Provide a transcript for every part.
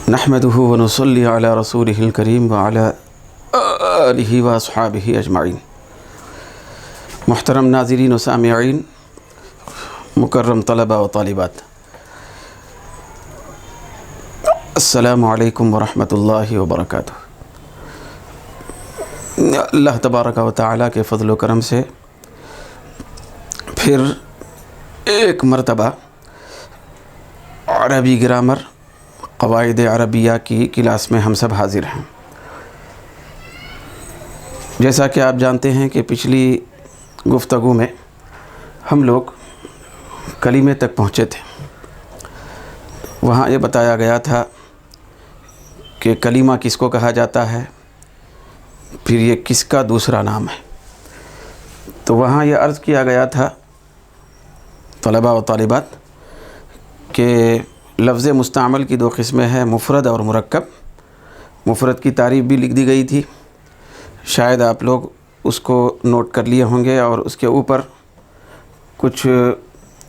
نحمده ونصلي على رسوله الكريم وعلى آله وأصحابه أجمعين۔ محترم ناظرین و سامعین، مکرم طلبہ و طالبات، السلام علیکم ورحمۃ اللہ وبرکاتہ۔ اللہ تبارک و تعالیٰ کے فضل و کرم سے پھر ایک مرتبہ عربی گرامر قواعد عربیہ کی کلاس میں ہم سب حاضر ہیں۔ جیسا کہ آپ جانتے ہیں کہ پچھلی گفتگو میں ہم لوگ کلمے تک پہنچے تھے۔ وہاں یہ بتایا گیا تھا کہ کلمہ کس کو کہا جاتا ہے، پھر یہ کس کا دوسرا نام ہے۔ تو وہاں یہ عرض کیا گیا تھا طلبہ و طالبات کہ لفظ مستعمل کی دو قسمیں ہیں، مفرد اور مرکب۔ مفرد کی تعریف بھی لکھ دی گئی تھی، شاید آپ لوگ اس کو نوٹ کر لیے ہوں گے اور اس کے اوپر کچھ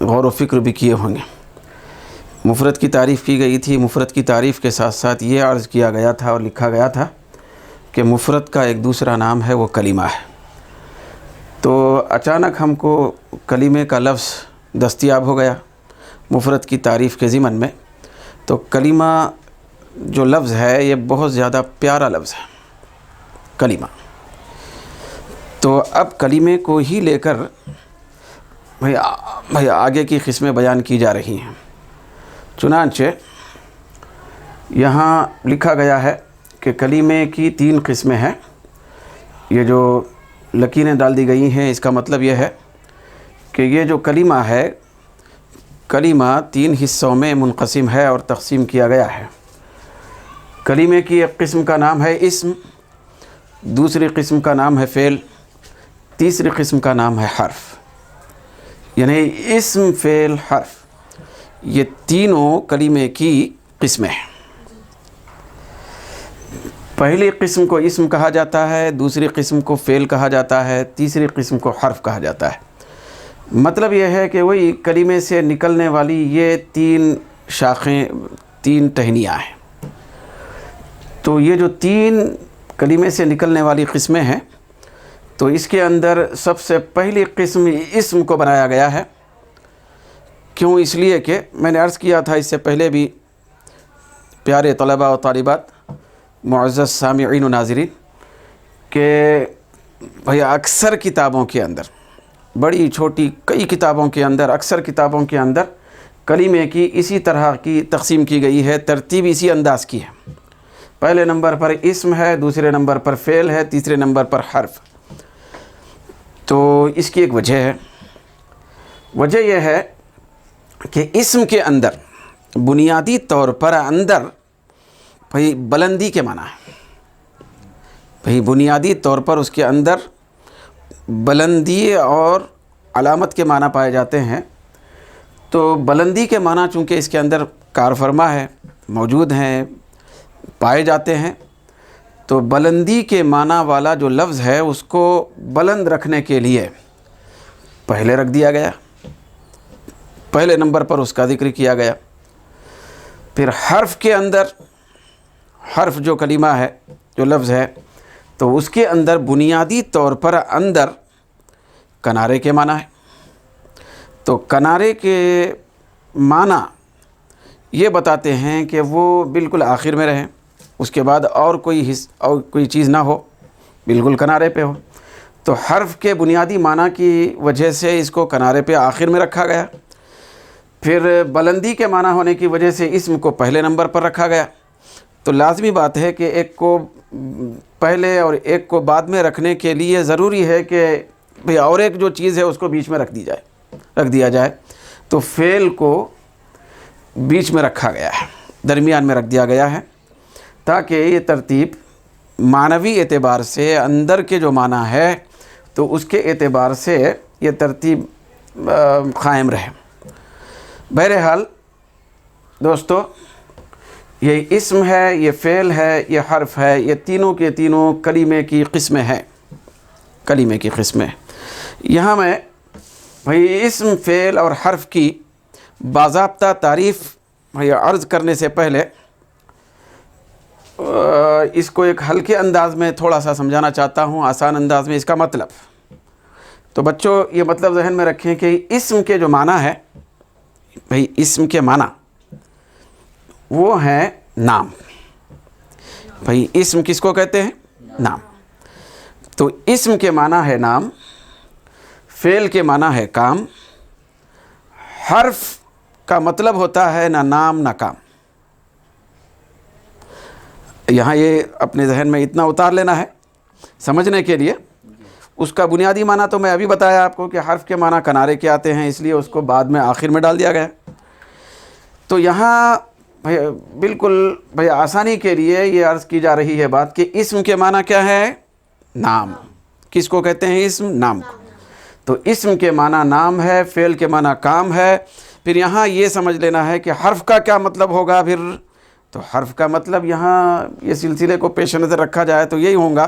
غور و فکر بھی کیے ہوں گے۔ مفرد کی تعریف کی گئی تھی۔ مفرد کی تعریف کے ساتھ ساتھ یہ عرض کیا گیا تھا اور لکھا گیا تھا کہ مفرد کا ایک دوسرا نام ہے، وہ کلمہ ہے۔ تو اچانک ہم کو کلمے کا لفظ دستیاب ہو گیا مفرد کی تعریف کے ضمن میں۔ تو کلمہ جو لفظ ہے یہ بہت زیادہ پیارا لفظ ہے، کلمہ۔ تو اب کلمے کو ہی لے کر بھئی آگے کی قسمیں بیان کی جا رہی ہیں۔ چنانچہ یہاں لکھا گیا ہے کہ کلمے کی 3 قسمیں ہیں۔ یہ جو لکیریں ڈال دی گئی ہیں، اس کا مطلب یہ ہے کہ یہ جو کلمہ ہے، کلمہ 3 حصوں میں منقسم ہے اور تقسیم کیا گیا ہے۔ کلمے کی ایک قسم کا نام ہے اسم، دوسری قسم کا نام ہے فعل، تیسری قسم کا نام ہے حرف۔ یعنی اسم، فعل، حرف، یہ تینوں کلمے کی قسمیں ہیں۔ پہلی قسم کو اسم کہا جاتا ہے، دوسری قسم کو فعل کہا جاتا ہے، تیسری قسم کو حرف کہا جاتا ہے۔ مطلب یہ ہے کہ وہی کلمے سے نکلنے والی یہ 3 شاخیں، 3 ٹہنیاں ہیں۔ تو یہ جو 3 کلمے سے نکلنے والی قسمیں ہیں، تو اس کے اندر سب سے پہلی قسم اسم کو بنایا گیا ہے۔ کیوں؟ اس لیے کہ میں نے عرض کیا تھا اس سے پہلے بھی، پیارے طلبہ و طالبات، معزز سامعین و ناظرین، کہ بھئی اکثر کتابوں کے اندر، بڑی چھوٹی کئی کتابوں کے اندر، اکثر کتابوں کے اندر کلمے کی اسی طرح کی تقسیم کی گئی ہے، ترتیب اسی انداز کی ہے۔ پہلے نمبر پر اسم ہے، دوسرے نمبر پر فعل ہے، تیسرے نمبر پر حرف۔ تو اس کی ایک وجہ ہے۔ وجہ یہ ہے کہ اسم کے اندر بنیادی طور پر اندر بھئی بلندی کے معنی ہے۔ بھئی بنیادی طور پر اس کے اندر بلندی اور علامت کے معنی پائے جاتے ہیں۔ تو بلندی کے معنی چونکہ اس کے اندر کار فرما ہے، موجود ہیں، پائے جاتے ہیں، تو بلندی کے معنی والا جو لفظ ہے اس کو بلند رکھنے کے لیے پہلے رکھ دیا گیا، پہلے نمبر پر اس کا ذکر کیا گیا۔ پھر حرف کے اندر، حرف جو کلمہ ہے، جو لفظ ہے، تو اس کے اندر بنیادی طور پر اندر کنارے کے معنی ہے۔ تو کنارے کے معنی یہ بتاتے ہیں کہ وہ بالکل آخر میں رہیں، اس کے بعد اور کوئی چیز نہ ہو، بالکل کنارے پہ ہو۔ تو حرف کے بنیادی معنی کی وجہ سے اس کو کنارے پہ آخر میں رکھا گیا۔ پھر بلندی کے معنی ہونے کی وجہ سے اسم کو پہلے نمبر پر رکھا گیا۔ تو لازمی بات ہے کہ ایک کو پہلے اور ایک کو بعد میں رکھنے کے لیے ضروری ہے کہ بھئی اور ایک جو چیز ہے اس کو بیچ میں رکھ دیا جائے۔ تو فعل کو بیچ میں رکھا گیا ہے، درمیان میں رکھ دیا گیا ہے، تاکہ یہ ترتیب معنوی اعتبار سے اندر کے جو معنی ہے تو اس کے اعتبار سے یہ ترتیب قائم رہے۔ بہرحال دوستو، یہ اسم ہے، یہ فعل ہے، یہ حرف ہے، یہ تینوں کے تینوں کلمے کی قسمیں ہیں، کلمے کی قسمیں۔ یہاں میں بھئی اسم، فعل اور حرف کی باضابطہ تعریف عرض کرنے سے پہلے اس کو ایک ہلکے انداز میں تھوڑا سا سمجھانا چاہتا ہوں، آسان انداز میں. اس کا مطلب تو بچوں یہ مطلب ذہن میں رکھیں کہ اسم کے جو معنی ہے بھئی، اسم کے معنی وہ ہیں نام. بھئی اسم کس کو کہتے ہیں؟ نام. تو اسم کے معنی ہے نام، فعل کے معنی ہے کام، حرف کا مطلب ہوتا ہے نہ نام نہ کام. یہاں یہ اپنے ذہن میں اتنا اتار لینا ہے سمجھنے کے لیے. اس کا بنیادی معنی تو میں ابھی بتایا آپ کو کہ حرف کے معنی کنارے کے آتے ہیں، اس لیے اس کو بعد میں آخر میں ڈال دیا گیا. تو یہاں بھئی آسانی کے لیے یہ عرض کی جا رہی ہے بات کہ اسم کے معنی کیا ہے؟ نام. کس کو کہتے ہیں اسم؟ نام کو. تو اسم کے معنی نام ہے، فعل کے معنی کام ہے. پھر یہاں یہ سمجھ لینا ہے کہ حرف کا کیا مطلب ہوگا. پھر تو حرف کا مطلب یہاں یہ سلسلے کو پیش نظر رکھا جائے تو یہی ہوگا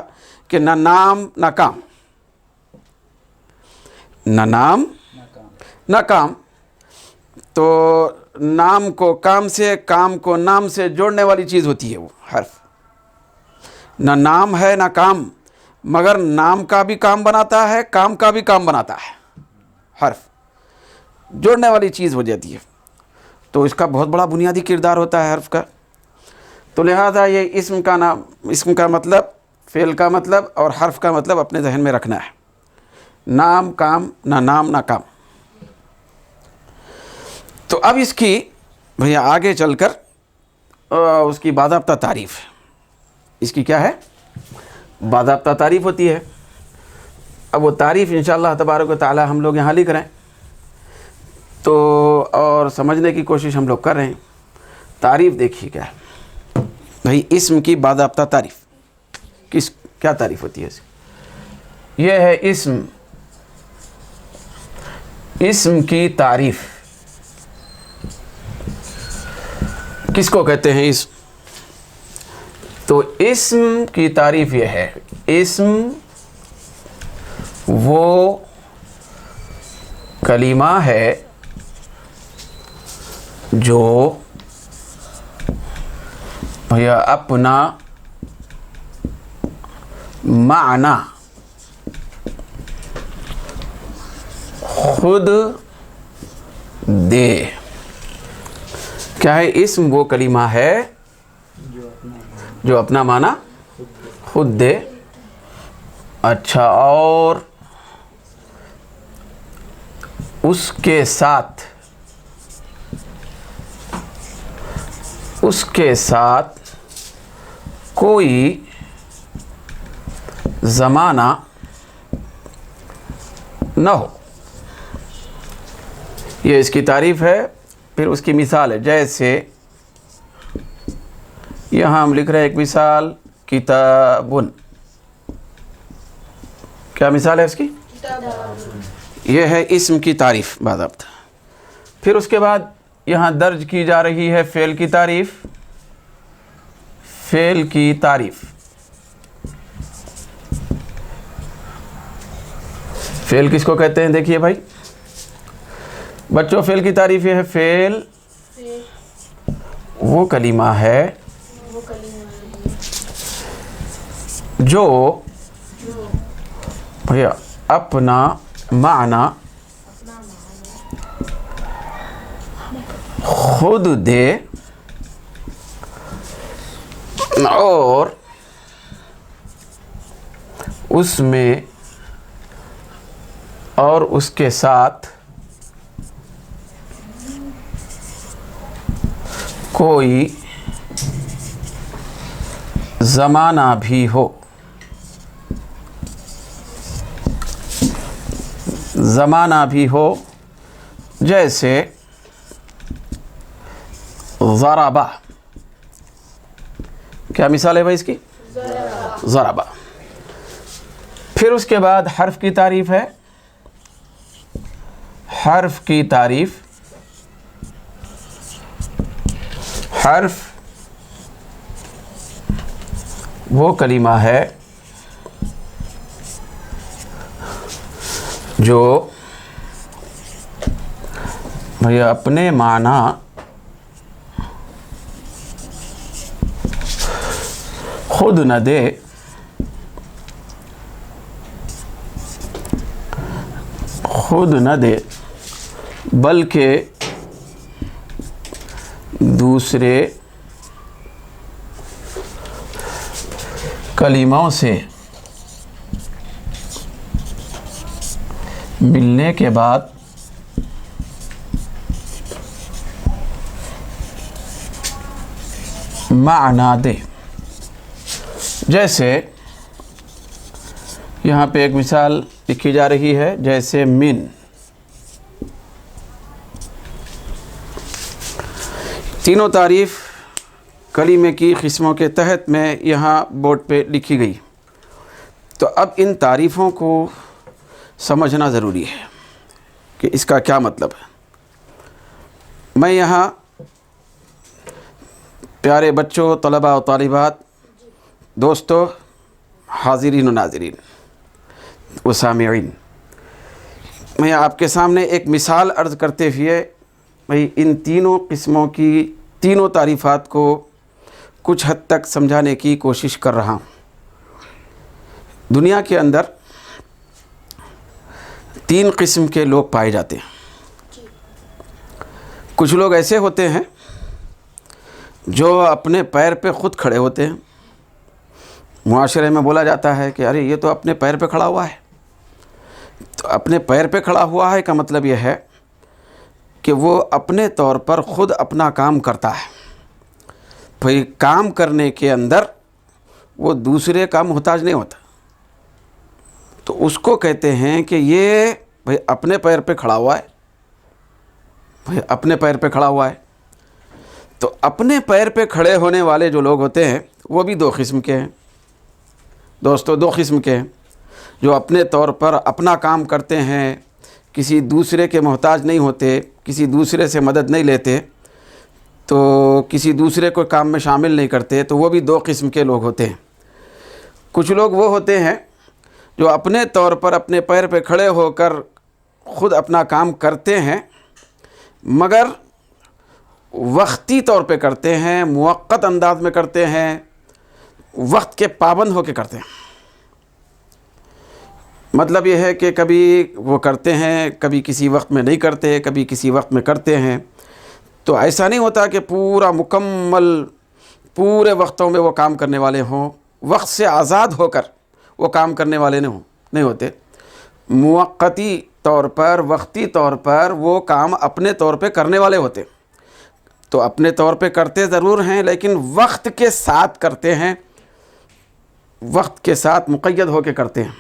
کہ نہ نام نہ کام. نہ نام نہ کام. تو نام کو کام سے، کام کو نام سے جوڑنے والی چیز ہوتی ہے وہ حرف. نہ نام ہے نہ کام، مگر نام کا بھی کام بناتا ہے، کام کا بھی کام بناتا ہے. حرف جوڑنے والی چیز ہو جاتی ہے. تو اس کا بہت بڑا بنیادی کردار ہوتا ہے حرف کا. تو لہذا یہ اسم کا نام، اسم کا مطلب، فعل کا مطلب اور حرف کا مطلب اپنے ذہن میں رکھنا ہے. نام کام، نہ نام نہ کام. تو اب اس کی بھیا آگے چل کر اس کی باضابطہ تعریف. اس کی کیا ہے؟ باضابطہ تعریف ہوتی ہے. اب وہ تعریف انشاءاللہ تبارک و تعالی ہم لوگ یہاں لکھ رہے ہیں تو اور سمجھنے کی کوشش ہم لوگ کر رہے ہیں. تعریف دیکھیے کیا ہے بھائی، اسم کی باضابطہ تعریف. کیا تعریف ہوتی ہے اس کی؟ یہ ہے اسم کی تعریف. کس کو کہتے ہیں اسم؟ تو اسم کی تعریف یہ ہے، اسم وہ کلمہ ہے جو بھیا اپنا معنی خود دے. کیا ہے؟ اسم وہ کلمہ ہے جو اپنا معنی خود دے. اچھا، اور اس کے ساتھ کوئی زمانہ نہ ہو. یہ اس کی تعریف ہے. پھر اس کی مثال ہے، جیسے یہاں ہم لکھ رہے ہیں ایک مثال، کتابن. کیا مثال ہے اس کی؟ یہ ہے اسم کی تعریف باضابطہ. پھر اس کے بعد یہاں درج کی جا رہی ہے فعل کی تعریف. فعل کی تعریف، فعل کس کو کہتے ہیں؟ دیکھیے بھائی بچوں، فعل کی تعریف یہ ہے، فعل وہ کلمہ ہے جو بھیا اپنا معنی خود دے اور اس میں اور اس کے ساتھ کوئی زمانہ بھی ہو. زمانہ بھی ہو، جیسے ضربہ. کیا مثال ہے بھائی اس کی؟ ضربہ. پھر اس کے بعد حرف کی تعریف ہے. حرف کی تعریف، حرف وہ کلمہ ہے جو بھیا اپنے معنی خود نہ دے بلکہ دوسرے کلموں سے ملنے کے بعد معنی دے. جیسے یہاں پہ ایک مثال لکھی جا رہی ہے، جیسے من. تینوں تعریف کلمے کی قسموں کے تحت میں یہاں بورڈ پہ لکھی گئی. تو اب ان تعریفوں کو سمجھنا ضروری ہے کہ اس کا کیا مطلب ہے. میں یہاں پیارے بچوں، طلباء و طالبات، دوستوں، حاضرین و ناظرین و سامعین، میں آپ کے سامنے ایک مثال عرض کرتے ہوئے بھئی ان تینوں قسموں کی تینوں تعریفات کو کچھ حد تک سمجھانے کی کوشش کر رہا ہوں. دنیا کے اندر تین قسم کے لوگ پائے جاتے ہیں. کچھ لوگ ایسے ہوتے ہیں جو اپنے پیر پہ خود کھڑے ہوتے ہیں. معاشرے میں بولا جاتا ہے کہ ارے یہ تو اپنے پیر پہ کھڑا ہوا ہے. تو اپنے پیر پہ کھڑا ہوا ہے کا مطلب یہ ہے کہ وہ اپنے طور پر خود اپنا کام کرتا ہے. پھر کام کرنے کے اندر وہ دوسرے کا محتاج نہیں ہوتا. تو اس کو کہتے ہیں کہ یہ بھئی اپنے پیر پہ کھڑا ہوا ہے. بھئی اپنے پیر پہ کھڑا ہوا ہے. تو اپنے پیر پہ کھڑے ہونے والے جو لوگ ہوتے ہیں وہ بھی دو قسم کے ہیں دوستو. دو قسم کے ہیں جو اپنے طور پر اپنا کام کرتے ہیں، کسی دوسرے کے محتاج نہیں ہوتے، کسی دوسرے سے مدد نہیں لیتے، تو کسی دوسرے کو کام میں شامل نہیں کرتے. تو وہ بھی دو قسم کے لوگ ہوتے ہیں. کچھ لوگ وہ ہوتے ہیں جو اپنے طور پر اپنے پیر پہ کھڑے ہو کر خود اپنا کام کرتے ہیں، مگر وقتی طور پہ کرتے ہیں، موقت انداز میں کرتے ہیں، وقت کے پابند ہو کے کرتے ہیں. مطلب یہ ہے کہ کبھی وہ کرتے ہیں، کبھی کسی وقت میں نہیں کرتے، کبھی کسی وقت میں کرتے ہیں. تو ایسا نہیں ہوتا کہ پورا مکمل پورے وقتوں میں وہ کام کرنے والے ہوں. وقت سے آزاد ہو کر وہ کام کرنے والے نہیں ہوتے. موقتی طور پر، وقتی طور پر وہ کام اپنے طور پہ کرنے والے ہوتے. تو اپنے طور پہ کرتے ضرور ہیں لیکن وقت کے ساتھ کرتے ہیں، وقت کے ساتھ مقید ہو کے کرتے ہیں.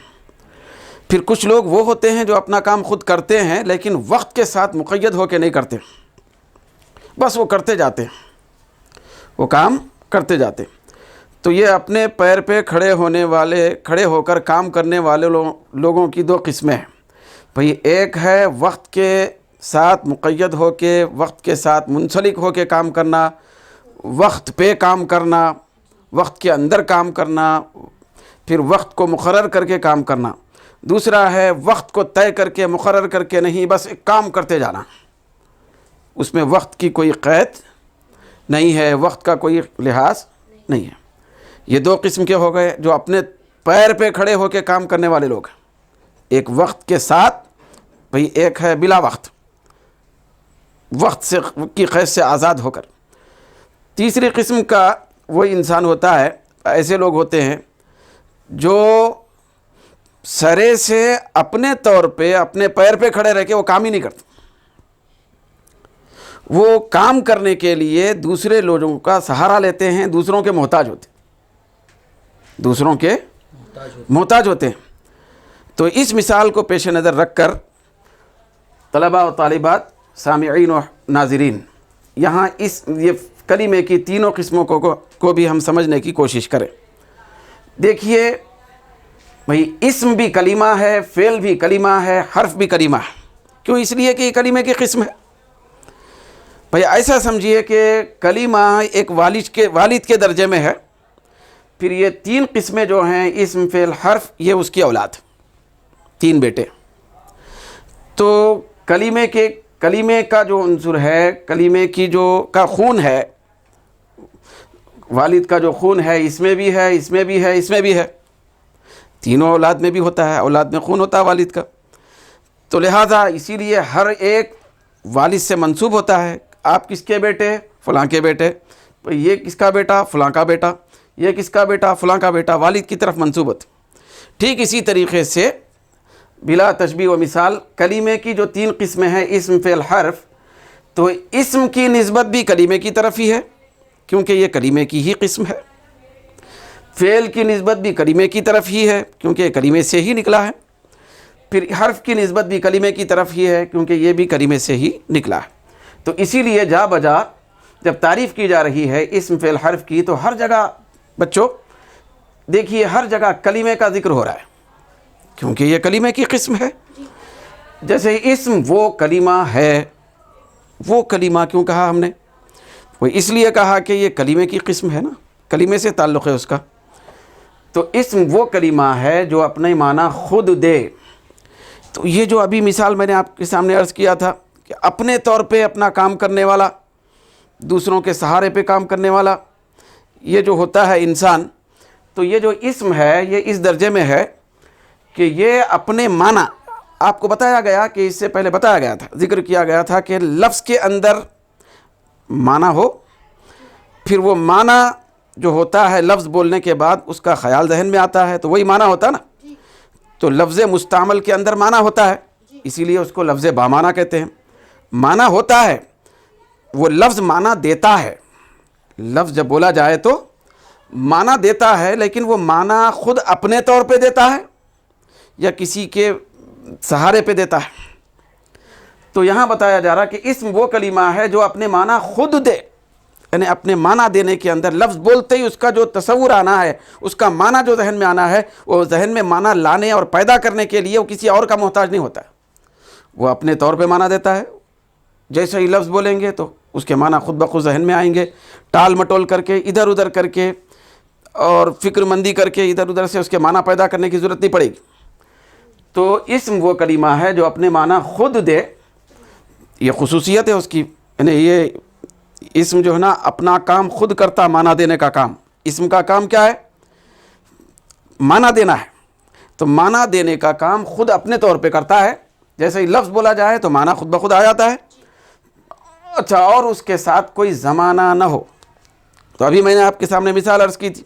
پھر کچھ لوگ وہ ہوتے ہیں جو اپنا کام خود کرتے ہیں لیکن وقت کے ساتھ مقید ہو کے نہیں کرتے، بس وہ کرتے جاتے ہیں، وہ کام کرتے جاتے. تو یہ اپنے پیر پہ کھڑے ہو کر کام کرنے والے لوگوں کی دو قسمیں ہیں. بھئی ایک ہے وقت کے ساتھ مقید ہو کے، وقت کے ساتھ منسلک ہو کے کام کرنا، وقت پہ کام کرنا، وقت کے اندر کام کرنا، پھر وقت کو مقرر کر کے کام کرنا. دوسرا ہے وقت کو طے کر کے، مقرر کر کے نہیں، بس ایک کام کرتے جانا، اس میں وقت کی کوئی قید نہیں ہے، وقت کا کوئی لحاظ نہیں ہے. یہ دو قسم کے ہو گئے جو اپنے پیر پہ کھڑے ہو کے کام کرنے والے لوگ ہیں. ایک وقت کے ساتھ، بھئی ایک ہے بلا وقت، وقت سے کی قید سے آزاد ہو کر. تیسری قسم کا وہ انسان ہوتا ہے، ایسے لوگ ہوتے ہیں جو سرے سے اپنے طور پہ اپنے پیر پہ کھڑے رہ کے وہ کام ہی نہیں کرتے. وہ کام کرنے کے لیے دوسرے لوگوں کا سہارا لیتے ہیں، دوسروں کے محتاج ہوتے ہیں، دوسروں کے محتاج ہوتے ہیں. تو اس مثال کو پیش نظر رکھ کر طلباء و طالبات، سامعین و ناظرین، یہاں یہ کلمے کی تینوں قسموں کو بھی ہم سمجھنے کی کوشش کریں. دیکھیے بھئی اسم بھی کلمہ ہے، فعل بھی کلمہ ہے، حرف بھی کلمہ ہے. کیوں؟ اس لیے کہ یہ کلمے کی قسم ہے. بھئی ایسا سمجھیے کہ کلمہ ایک والد کے درجے میں ہے، پھر یہ تین قسمیں جو ہیں اسم، فعل، حرف، یہ اس کی اولاد، تین بیٹے. تو کلمے کا جو عنصر ہے، کلمے کی کا خون ہے، والد کا جو خون ہے اس میں بھی ہے، اس میں بھی ہے، اس میں بھی ہے، تینوں اولاد میں بھی ہوتا ہے، اولاد میں خون ہوتا ہے والد کا. تو لہٰذا اسی لیے ہر ایک والد سے منسوب ہوتا ہے. آپ کس کے بیٹے؟ فلاں کے بیٹے. تو یہ کس کا بیٹا؟ فلاں کا بیٹا. یہ کس کا بیٹا؟ فلاں کا بیٹا. والد کی طرف منسوب ہوتے. ٹھیک اسی طریقے سے بلا تشبیہ و مثال کلمے کی جو 3 قسمیں ہیں، اسم، فعل، حرف، تو اسم کی نسبت بھی کلمے کی طرف ہی ہے کیونکہ یہ کلمے کی ہی قسم ہے. فعل کی نسبت بھی کلمے کی طرف ہی ہے کیونکہ یہ کلمے سے ہی نکلا ہے. پھر حرف کی نسبت بھی کلمے کی طرف ہی ہے کیونکہ یہ بھی کلمے سے ہی نکلا ہے. تو اسی لیے جا بجا جب تعریف کی جا رہی ہے اسم، فعل، حرف کی، تو ہر جگہ بچوں دیکھیے ہر جگہ کلمے کا ذکر ہو رہا ہے کیونکہ یہ کلمے کی قسم ہے. جیسے اسم وہ کلمہ ہے. وہ کلمہ کیوں کہا ہم نے؟ وہ اس لیے کہا کہ یہ کلمے کی قسم ہے نا، کلمے سے تعلق ہے اس کا. تو اسم وہ کلمہ ہے جو اپنے معنی خود دے. تو یہ جو ابھی مثال میں نے آپ کے سامنے عرض کیا تھا کہ اپنے طور پہ اپنا کام کرنے والا، دوسروں کے سہارے پہ کام کرنے والا، یہ جو ہوتا ہے انسان، تو یہ جو اسم ہے یہ اس درجے میں ہے کہ یہ اپنے معنی، آپ کو بتایا گیا کہ اس سے پہلے بتایا گیا تھا، ذکر کیا گیا تھا کہ لفظ کے اندر معنی ہو، پھر وہ معنی جو ہوتا ہے لفظ بولنے کے بعد اس کا خیال ذہن میں آتا ہے تو وہی معنی ہوتا ہے نا. تو لفظ مستعمل کے اندر معنی ہوتا ہے، اسی لیے اس کو لفظ بامعنی کہتے ہیں. معنی ہوتا ہے، وہ لفظ معنی دیتا ہے. لفظ جب بولا جائے تو معنی دیتا ہے، لیکن وہ معنی خود اپنے طور پہ دیتا ہے یا کسی کے سہارے پہ دیتا ہے. تو یہاں بتایا جا رہا کہ اسم وہ کلمہ ہے جو اپنے معنی خود دے، یعنی اپنے معنی دینے کے اندر لفظ بولتے ہی اس کا جو تصور آنا ہے، اس کا معنی جو ذہن میں آنا ہے، وہ ذہن میں معنی لانے اور پیدا کرنے کے لیے وہ کسی اور کا محتاج نہیں ہوتا ہے. وہ اپنے طور پہ معنی دیتا ہے. جیسے ہی لفظ بولیں گے تو اس کے معنی خود بخود ذہن میں آئیں گے. ٹال مٹول کر کے، ادھر ادھر کر کے اور فکر مندی کر کے ادھر ادھر سے اس کے معنی پیدا کرنے کی ضرورت نہیں پڑے گی. تو اسم وہ کلمہ ہے جو اپنے معنی خود دے. یہ خصوصیت ہے اس کی، یعنی یہ اسم جو ہے نا اپنا کام خود کرتا، معنی دینے کا کام. اسم کا کام کیا ہے؟ معنی دینا ہے. تو معنی دینے کا کام خود اپنے طور پہ کرتا ہے. جیسے ہی لفظ بولا جائے تو معنی خود بخود آ جاتا ہے. اچھا، اور اس کے ساتھ کوئی زمانہ نہ ہو. تو ابھی میں نے آپ کے سامنے مثال عرض کی تھی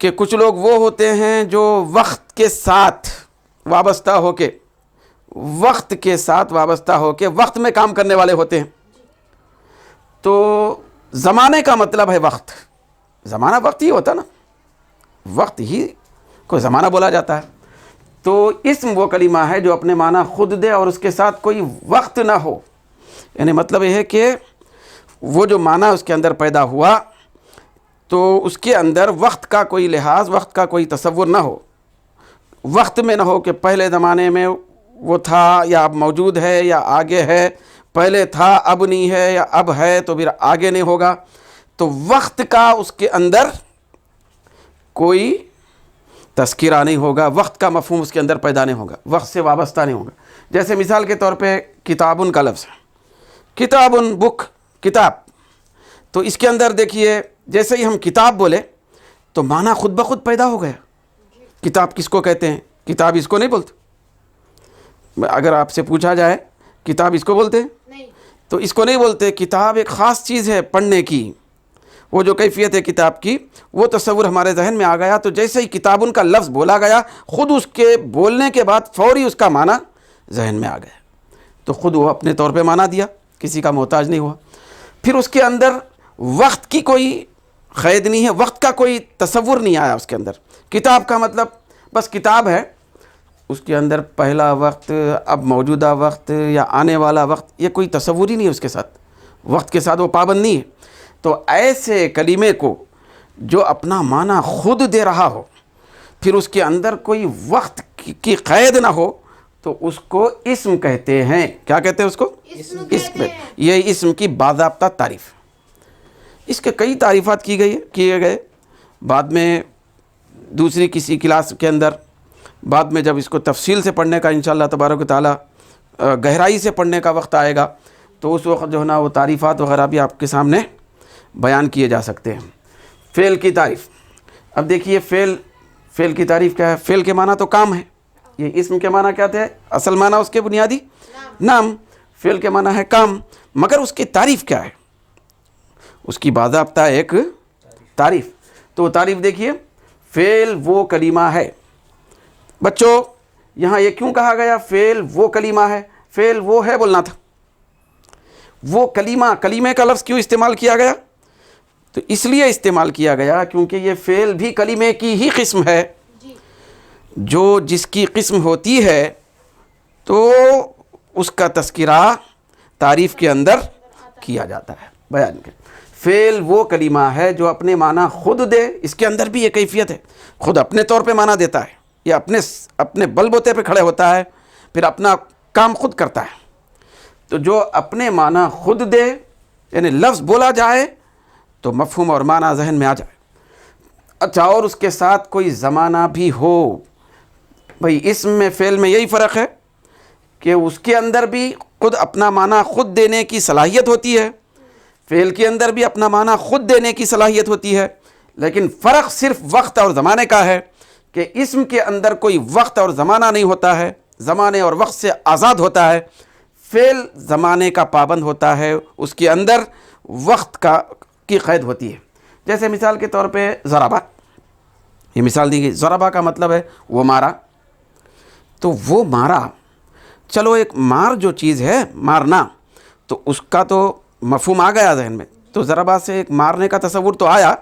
کہ کچھ لوگ وہ ہوتے ہیں جو وقت کے ساتھ وابستہ ہو کے وقت میں کام کرنے والے ہوتے ہیں. تو زمانے کا مطلب ہے وقت. زمانہ وقت ہی ہوتا نا، وقت ہی کو زمانہ بولا جاتا ہے. تو اسم وہ کلمہ ہے جو اپنے معنی خود دے اور اس کے ساتھ کوئی وقت نہ ہو. یعنی مطلب یہ ہے کہ وہ جو معنی اس کے اندر پیدا ہوا تو اس کے اندر وقت کا کوئی لحاظ، وقت کا کوئی تصور نہ ہو. وقت میں نہ ہو کہ پہلے زمانے میں وہ تھا یا اب موجود ہے یا آگے ہے، پہلے تھا اب نہیں ہے یا اب ہے تو پھر آگے نہیں ہوگا. تو وقت کا اس کے اندر کوئی تذکرہ نہیں ہوگا، وقت کا مفہوم اس کے اندر پیدا نہیں ہوگا، وقت سے وابستہ نہیں ہوگا. جیسے مثال کے طور پہ کتابن کا لفظ ہے. کتابن بک، کتاب. تو اس کے اندر دیکھیے جیسے ہی ہم کتاب بولے تو معنی خود بخود پیدا ہو گیا. کتاب کس کو کہتے ہیں؟ کتاب اس کو نہیں بولتے. اگر آپ سے پوچھا جائے کتاب اس کو بولتے ہیں تو اس کو نہیں بولتے. کتاب ایک خاص چیز ہے پڑھنے کی. وہ جو کیفیت ہے کتاب کی وہ تصور ہمارے ذہن میں آ گیا. تو جیسے ہی کتابن کا لفظ بولا گیا خود اس کے بولنے کے بعد فوری اس کا معنی ذہن میں آ گیا. تو خود وہ اپنے طور پہ معنی دیا، کسی کا محتاج نہیں ہوا. پھر اس کے اندر وقت کی کوئی قید نہیں ہے، وقت کا کوئی تصور نہیں آیا اس کے اندر. کتاب کا مطلب بس کتاب ہے، اس کے اندر پہلا وقت، اب موجودہ وقت یا آنے والا وقت، یہ کوئی تصور ہی نہیں ہے اس کے ساتھ. وقت کے ساتھ وہ پابند نہیں ہے. تو ایسے کلمے کو جو اپنا معنی خود دے رہا ہو، پھر اس کے اندر کوئی وقت کی قید نہ ہو، تو اس کو اسم کہتے ہیں. کیا کہتے ہیں اس کو؟ اسم. یہ اسم کی باضابطہ تعریف. اس کے کئی تعریفات کیے گئے. بعد میں دوسری کسی کلاس کے اندر بعد میں جب اس کو تفصیل سے پڑھنے کا انشاءاللہ تبارک و تعالی گہرائی سے پڑھنے کا وقت آئے گا تو اس وقت جو ہے نا وہ تعریفات وغیرہ بھی آپ کے سامنے بیان کیے جا سکتے ہیں. فعل کی تعریف. اب دیکھیے فعل کی تعریف کیا ہے. فعل کے معنی تو کام ہے. یہ اسم کے معنی کیا تھے؟ اصل معنی اس کے بنیادی نام. فعل کے معنی ہے کام، مگر اس کی تعریف کیا ہے؟ اس کی باضابطہ ایک تعریف. تو وہ تعریف دیکھیے، فعل وہ کلمہ ہے. بچوں یہاں یہ کیوں کہا گیا فعل وہ کلمہ ہے؟ فعل وہ ہے بولنا تھا. وہ کلمے کا لفظ کیوں استعمال کیا گیا؟ تو اس لیے استعمال کیا گیا کیونکہ یہ فعل بھی کلمے کی ہی قسم ہے. جو جس کی قسم ہوتی ہے تو اس کا تذکرہ تعریف کے اندر کیا جاتا ہے، بیان کے. فعل وہ کلمہ ہے جو اپنے معنی خود دے. اس کے اندر بھی یہ کیفیت ہے، خود اپنے طور پہ معنی دیتا ہے، یہ اپنے بل بوتے پہ کھڑے ہوتا ہے، پھر اپنا کام خود کرتا ہے. تو جو اپنے معنی خود دے، یعنی لفظ بولا جائے تو مفہوم اور معنی ذہن میں آ جائے. اچھا، اور اس کے ساتھ کوئی زمانہ بھی ہو. بھئی اسم میں فعل میں یہی فرق ہے کہ اس کے اندر بھی خود اپنا معنی خود دینے کی صلاحیت ہوتی ہے، فعل کے اندر بھی اپنا معنی خود دینے کی صلاحیت ہوتی ہے. لیکن فرق صرف وقت اور زمانے کا ہے کہ اسم کے اندر کوئی وقت اور زمانہ نہیں ہوتا ہے، زمانے اور وقت سے آزاد ہوتا ہے. فعل زمانے کا پابند ہوتا ہے، اس کے اندر وقت کی قید ہوتی ہے. جیسے مثال کے طور پہ ضربہ، یہ مثال دی گئی. ضربہ کا مطلب ہے وہ مارا. تو وہ مارا، چلو ایک مار جو چیز ہے مارنا، تو اس کا تو مفہوم آ گیا ذہن میں. تو ضربہ سے ایک مارنے کا تصور تو آیا.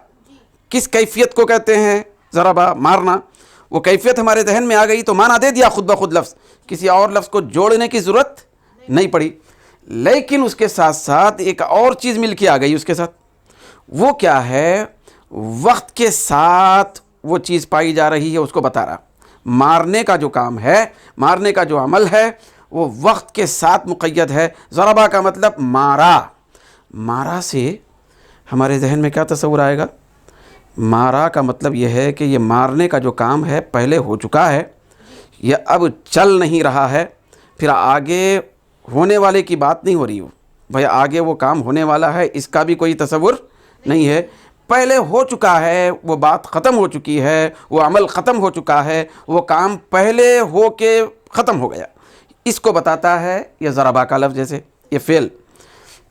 کس کیفیت کو کہتے ہیں ضربہ؟ مارنا. وہ کیفیت ہمارے ذہن میں آ گئی تو معنی دے دیا خود بخود لفظ، کسی اور لفظ کو جوڑنے کی ضرورت نہیں پڑی. لیکن اس کے ساتھ ساتھ ایک اور چیز مل کے آ گئی اس کے ساتھ. وہ کیا ہے؟ وقت کے ساتھ وہ چیز پائی جا رہی ہے، اس کو بتا رہا. مارنے کا جو کام ہے، مارنے کا جو عمل ہے، وہ وقت کے ساتھ مقید ہے. ضربہ کا مطلب مارا. مارا سے ہمارے ذہن میں کیا تصور آئے گا؟ مارا کا مطلب یہ ہے کہ یہ مارنے کا جو کام ہے پہلے ہو چکا ہے، یہ اب چل نہیں رہا ہے، پھر آگے ہونے والے کی بات نہیں ہو رہی ہو. بھئی آگے وہ کام ہونے والا ہے، اس کا بھی کوئی تصور نہیں ہے. پہلے ہو چکا ہے، وہ بات ختم ہو چکی ہے، وہ عمل ختم ہو چکا ہے، وہ کام پہلے ہو کے ختم ہو گیا. اس کو بتاتا ہے یہ ضربہ کا لفظ. جیسے یہ فعل،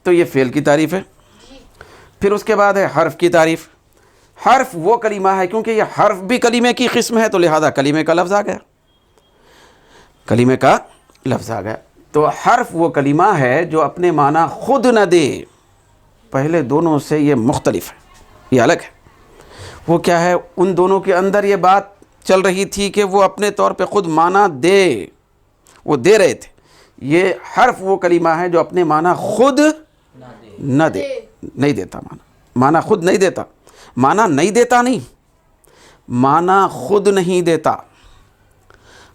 تو یہ فعل کی تعریف ہے. پھر اس کے بعد ہے حرف کی تعریف. حرف وہ کلمہ ہے، کیونکہ یہ حرف بھی کلمے کی قسم ہے تو لہذا کلمے کا لفظ آ گیا. کلمے کا لفظ آ گیا. تو حرف وہ کلمہ ہے جو اپنے معنی خود نہ دے. پہلے دونوں سے یہ مختلف ہے، یہ الگ ہے. وہ کیا ہے؟ ان دونوں کے اندر یہ بات چل رہی تھی کہ وہ اپنے طور پہ خود معنی دے، وہ دے رہے تھے. یہ حرف وہ کلمہ ہے جو اپنے معنی خود نہ دے، نہیں دیتا. معنی خود نہیں دیتا. معنی نہیں دیتا نہیں، معنی خود نہیں دیتا.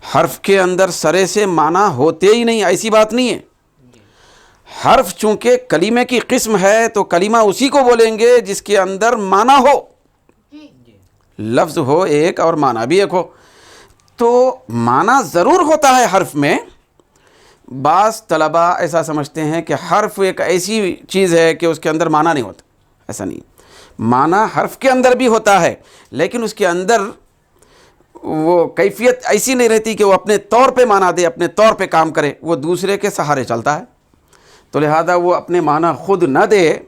حرف کے اندر سرے سے معنی ہوتے ہی نہیں، ایسی بات نہیں ہے. حرف چونکہ کلمے کی قسم ہے تو کلمہ اسی کو بولیں گے جس کے اندر معنی ہو، لفظ ہو ایک اور معنی بھی ایک ہو. تو معنی ضرور ہوتا ہے حرف میں. بعض طلبہ ایسا سمجھتے ہیں کہ حرف ایک ایسی چیز ہے کہ اس کے اندر معنی نہیں ہوتا. ایسا نہیں. معنی حرف کے اندر بھی ہوتا ہے، لیکن اس کے اندر وہ کیفیت ایسی نہیں رہتی کہ وہ اپنے طور پہ معنی دے، اپنے طور پہ کام کرے. وہ دوسرے کے سہارے چلتا ہے. تو لہذا وہ اپنے معنی خود نہ دے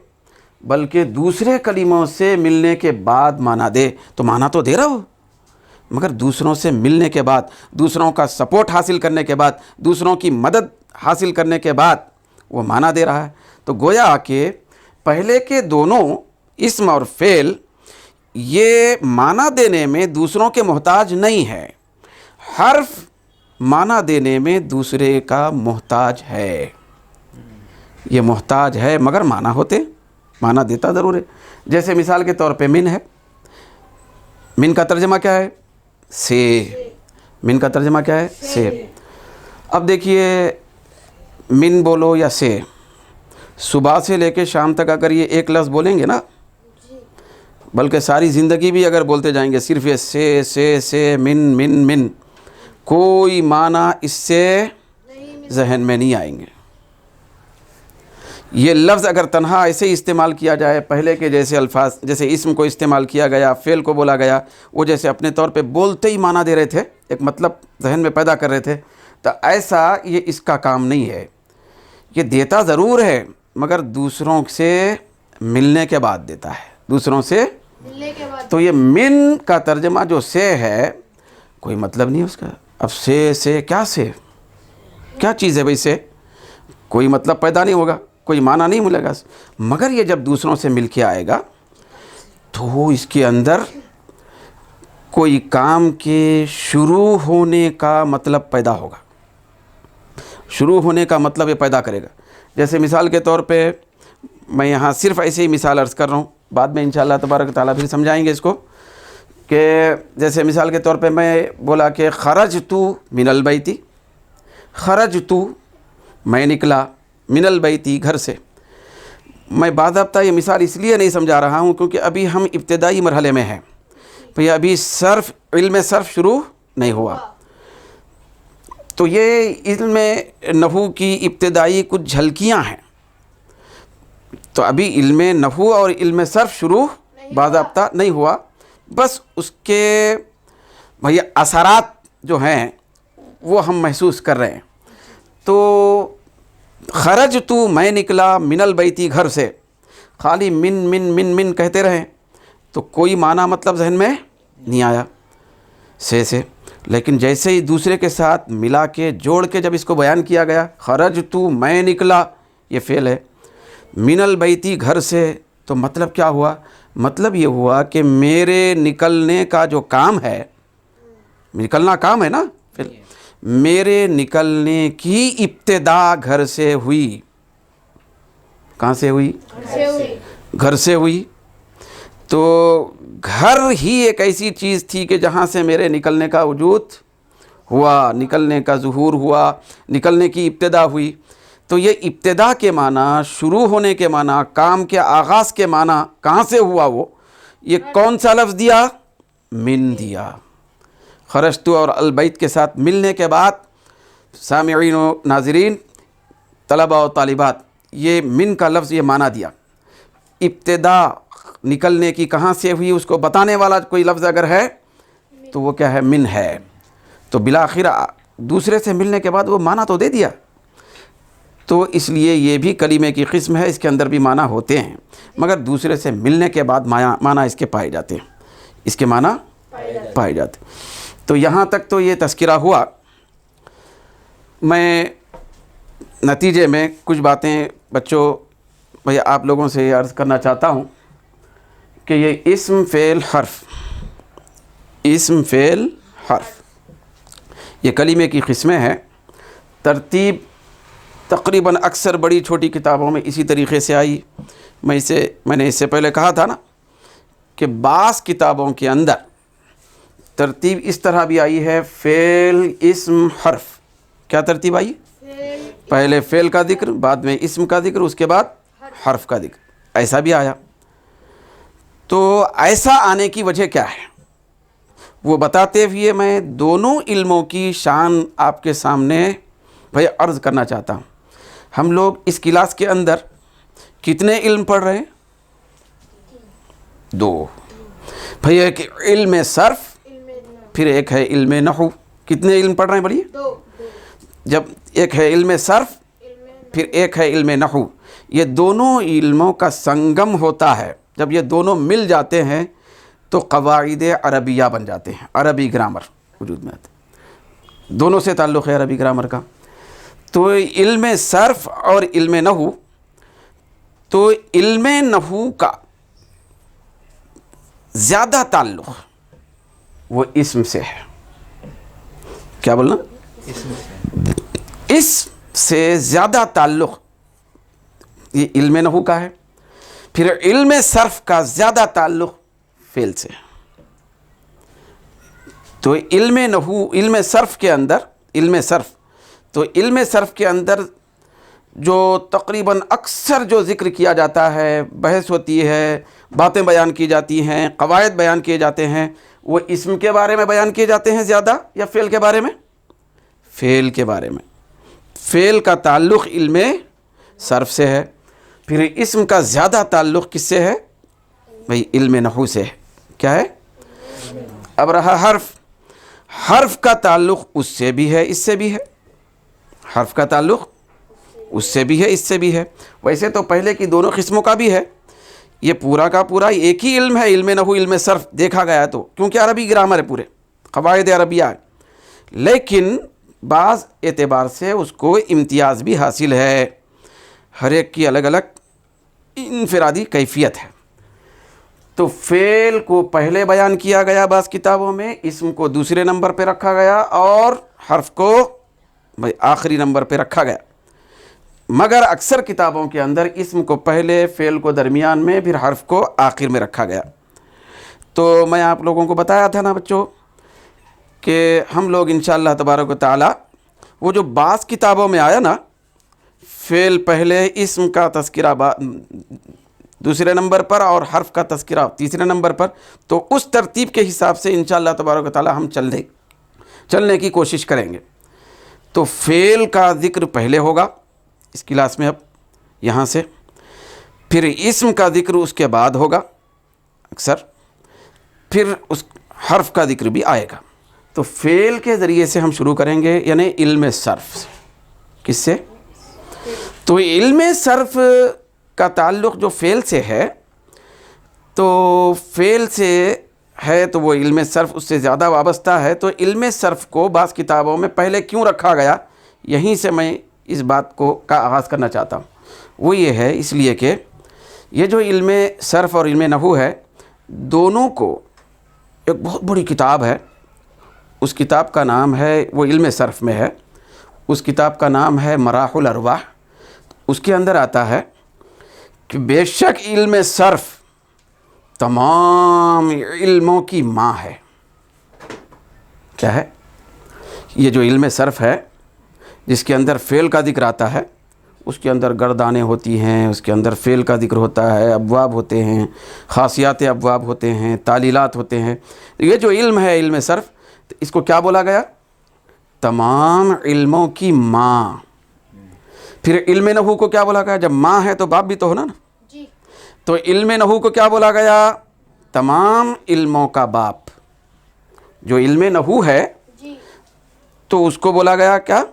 بلکہ دوسرے کلموں سے ملنے کے بعد معنی دے. تو معنی تو دے رہا ہو، مگر دوسروں سے ملنے کے بعد، دوسروں کا سپورٹ حاصل کرنے کے بعد، دوسروں کی مدد حاصل کرنے کے بعد وہ معنی دے رہا ہے. تو گویا کہ پہلے کے دونوں اسم اور فعل یہ معنی دینے میں دوسروں کے محتاج نہیں ہے. حرف معنی دینے میں دوسرے کا محتاج ہے. یہ محتاج ہے مگر معنی ہوتے، معنی دیتا ضرور ہے. جیسے مثال کے طور پہ من ہے. من کا ترجمہ کیا ہے؟ سے. من کا ترجمہ کیا ہے؟ سے. اب دیکھیے من بولو یا سے، صبح سے لے کے شام تک اگر یہ ایک لفظ بولیں گے نا، بلکہ ساری زندگی بھی اگر بولتے جائیں گے صرف یہ سے من من من، کوئی معنی اس سے ذہن میں نہیں آئیں گے. یہ لفظ اگر تنہا ایسے ہی استعمال کیا جائے پہلے کے جیسے الفاظ، جیسے اسم کو استعمال کیا گیا، فعل کو بولا گیا، وہ جیسے اپنے طور پہ بولتے ہی معنی دے رہے تھے، ایک مطلب ذہن میں پیدا کر رہے تھے، تو ایسا یہ اس کا کام نہیں ہے۔ یہ دیتا ضرور ہے مگر دوسروں سے ملنے کے بعد دیتا ہے، دوسروں سے ملنے کے بعد۔ تو یہ من کا ترجمہ جو سے ہے کوئی مطلب نہیں اس کا۔ اب سے کیا چیز ہے بھائی؟ سے کوئی مطلب پیدا نہیں ہوگا، کوئی معنی نہیں ملے گا، مگر یہ جب دوسروں سے مل کے آئے گا تو اس کے اندر کوئی کام کے شروع ہونے کا مطلب پیدا ہوگا، شروع ہونے کا مطلب یہ پیدا کرے گا۔ جیسے مثال کے طور پہ میں یہاں صرف ایسے ہی مثال عرض کر رہا ہوں، بعد میں انشاءاللہ تبارک تعالیٰ پھر سمجھائیں گے اس کو، کہ جیسے مثال کے طور پہ میں بولا کہ خرجت من البیت، خرجت میں نکلا، من البیت گھر سے۔ میں باضابطہ یہ مثال اس لیے نہیں سمجھا رہا ہوں کیونکہ ابھی ہم ابتدائی مرحلے میں ہیں، تو ابھی علم صرف شروع نہیں ہوا، تو یہ علم نحو کی ابتدائی کچھ جھلکیاں ہیں، تو ابھی علم نحو اور علم صرف شروع باضابطہ نہیں ہوا، بس اس کے بھئی اثرات جو ہیں وہ ہم محسوس کر رہے ہیں۔ تو خرجت میں نکلا، من البیتی گھر سے، خالی من من من من کہتے رہیں تو کوئی معنی مطلب ذہن میں نہیں آیا سے، لیکن جیسے ہی دوسرے کے ساتھ ملا کے جوڑ کے جب اس کو بیان کیا گیا، خرجت میں نکلا، یہ فعل ہے، من البیتی گھر سے، تو مطلب کیا ہوا؟ مطلب یہ ہوا کہ میرے نکلنے کا جو کام ہے، نکلنا کام ہے نا، میرے نکلنے کی ابتدا گھر سے ہوئی۔ کہاں سے ہوئی؟ گھر سے ہوئی۔ تو گھر ہی ایک ایسی چیز تھی کہ جہاں سے میرے نکلنے کا وجود ہوا، نکلنے کا ظہور ہوا، نکلنے کی ابتدا ہوئی۔ تو یہ ابتدا کے معنی، شروع ہونے کے معنی، کام کے آغاز کے معنی کہاں سے ہوا؟ وہ یہ کون سا لفظ دیا؟ من دیا۔ خرجت اور البیت کے ساتھ ملنے کے بعد سامعین و ناظرین، طلبہ و طالبات، یہ من کا لفظ یہ معنی دیا۔ ابتدا نکلنے کی کہاں سے ہوئی اس کو بتانے والا کوئی لفظ اگر ہے تو وہ کیا ہے؟ من ہے۔ تو بالآخر دوسرے سے ملنے کے بعد وہ معنی تو دے دیا، تو اس لیے یہ بھی کلمے کی قسم ہے، اس کے اندر بھی معنی ہوتے ہیں، مگر دوسرے سے ملنے کے بعد معنی اس کے پائے جاتے ہیں، اس کے معنی پائے جاتے ہیں۔ تو یہاں تک تو یہ تذکرہ ہوا۔ میں نتیجے میں کچھ باتیں بچوں بھئی آپ لوگوں سے یہ عرض کرنا چاہتا ہوں کہ یہ اسم فعل حرف، اسم فعل حرف یہ کلمے کی قسمیں ہیں۔ ترتیب تقریباً اکثر بڑی چھوٹی کتابوں میں اسی طریقے سے آئی۔ میں نے اس سے پہلے کہا تھا نا کہ بعض کتابوں کے اندر ترتیب اس طرح بھی آئی ہے، فعل اسم حرف۔ کیا ترتیب آئی؟ پہلے فعل کا ذکر، بعد میں اسم کا ذکر، اس کے بعد حرف کا ذکر، ایسا بھی آیا۔ تو ایسا آنے کی وجہ کیا ہے وہ بتاتے ہوئے میں دونوں علموں کی شان آپ کے سامنے بھئی عرض کرنا چاہتا ہوں۔ ہم لوگ اس کلاس کے اندر کتنے علم پڑھ رہے ہیں؟ دو۔ بھئی ایک علم صرف، پھر ایک ہے علم نحو۔ کتنے علم پڑھ رہے ہیں؟ بڑھئے دو۔ جب ایک ہے علم صرف، پھر ایک ہے علم نحو، یہ دونوں علموں کا سنگم ہوتا ہے۔ جب یہ دونوں مل جاتے ہیں تو قواعد عربیہ بن جاتے ہیں، عربی گرامر وجود میں آتے ہیں۔ دونوں سے تعلق ہے عربی گرامر کا۔ تو علم صرف اور علم نحو، تو علم نحو کا زیادہ تعلق وہ اسم سے ہے۔ کیا بولنا؟ اس سے زیادہ تعلق یہ علم نحو کا ہے، پھر علم صرف کا زیادہ تعلق فعل سے ہے۔ تو علم نحو، علم صرف کے اندر، علم صرف، تو علم صرف کے اندر جو تقریباً اکثر جو ذکر کیا جاتا ہے، بحث ہوتی ہے، باتیں بیان کی جاتی ہیں، قواعد بیان کیے جاتے ہیں، وہ اسم کے بارے میں بیان کیے جاتے ہیں زیادہ یا فعل کے بارے میں؟ فعل کے بارے میں۔ فعل کا تعلق علم صرف سے ہے، پھر اسم کا زیادہ تعلق کس سے ہے بھئی علم نحو سے ہے. کیا ہے؟ اب رہا حرف. حرف کا تعلق اس سے بھی ہے اس سے بھی ہے. حرف کا تعلق اس سے بھی ہے اس سے بھی ہے. ویسے تو پہلے کی دونوں قسموں کا بھی ہے. یہ پورا کا پورا ایک ہی علم ہے، علم نحو علم صرف دیکھا گیا تو، کیونکہ عربی گرامر ہے، پورے قواعد عربیہ ہے. لیکن بعض اعتبار سے اس کو امتیاز بھی حاصل ہے. ہر ایک کی الگ الگ انفرادی کیفیت ہے. تو فعل کو پہلے بیان کیا گیا بعض کتابوں میں، اسم کو دوسرے نمبر پہ رکھا گیا، اور حرف کو آخری نمبر پہ رکھا گیا. مگر اکثر کتابوں کے اندر اسم کو پہلے، فعل کو درمیان میں، پھر حرف کو آخر میں رکھا گیا. تو میں آپ لوگوں کو بتایا تھا نا بچوں کہ ہم لوگ انشاءاللہ تبارک و تعالی وہ جو بعض کتابوں میں آیا نا فعل پہلے، اسم کا تذکرہ دوسرے نمبر پر اور حرف کا تذکرہ تیسرے نمبر پر، تو اس ترتیب کے حساب سے انشاءاللہ تبارک و تعالی ہم چلنے کی کوشش کریں گے. تو فعل کا ذکر پہلے ہوگا اس کلاس میں، اب یہاں سے پھر اسم کا ذکر اس کے بعد ہوگا اکثر، پھر اس حرف کا ذکر بھی آئے گا. تو فعل کے ذریعے سے ہم شروع کریں گے، یعنی علم صرف سے. کس سے؟ تو علم صرف کا تعلق جو فعل سے ہے، تو فعل سے ہے تو وہ علم صرف اس سے زیادہ وابستہ ہے. تو علم صرف کو بعض کتابوں میں پہلے کیوں رکھا گیا، یہیں سے میں اس بات کا آغاز کرنا چاہتا ہوں. وہ یہ ہے اس لیے کہ یہ جو علم صرف اور علم نحو ہے، دونوں کو ایک بہت بڑی کتاب ہے. اس کتاب کا نام ہے، وہ علم صرف میں ہے، اس کتاب کا نام ہے مراح الارواح. اس کے اندر آتا ہے کہ بے شک علم صرف تمام علموں کی ماں ہے. کیا ہے؟ یہ جو علم صرف ہے جس کے اندر فعل کا ذکر آتا ہے، اس کے اندر گردانیں ہوتی ہیں، اس کے اندر فعل کا ذکر ہوتا ہے، ابواب ہوتے ہیں، خاصیات ابواب ہوتے ہیں، تعلیلات ہوتے ہیں. یہ جو علم ہے علم صرف، اس کو کیا بولا گیا؟ تمام علموں کی ماں. پھر علم نحو کو کیا بولا گیا؟ جب ماں ہے تو باپ بھی تو ہونا نا. تو علم نحو کو کیا بولا گیا؟ تمام علموں کا باپ. جو علم نحو ہے تو اس کو بولا گیا کیا؟